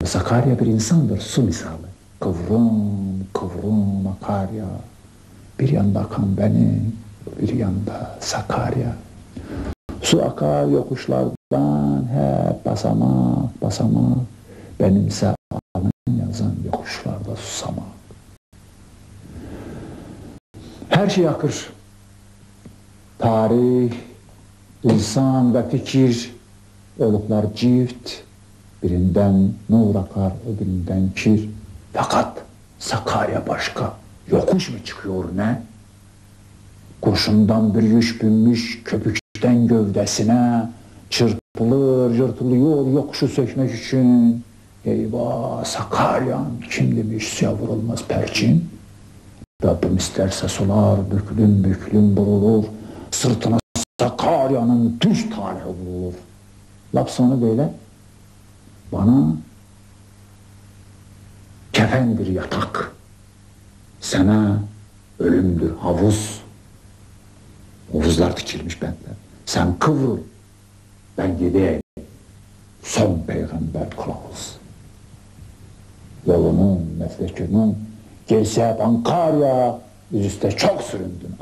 Sakarya bir insandır, su misalı. Kıvrım kıvrım akar ya. Bir yanda akan benim, bir yanda Sakarya. Su akar yokuşlardan hep basamak basamak. Benimse alın yazan yokuşlarda susamak. Her şey akır. Tarih, insan ve fikir oluklar cift. Birinden nur akar, öbüründen kir. Fakat Sakarya başka. Yokuş mu çıkıyor ne? Kurşundan bir yüş binmiş köpükten gövdesine çırpılır, yırtılıyor yokuşu sökmek için. Eyvah Sakarya'm kim demiş suya vurulmaz perçin. Rabbim isterse sular büklüm büklüm vurulur. Sırtına Sakarya'nın düz tane vurulur. Laf sonu böyle. Bana kefendir yatak. Sana ölümdür havuz. Havuzlar dikilmiş bende. Sen kıvrıl, ben gideyim. Son peygamber kılavuz. Yolunun, meslekinin, gelse hep Ankara'ya, yüzüste çok süründün.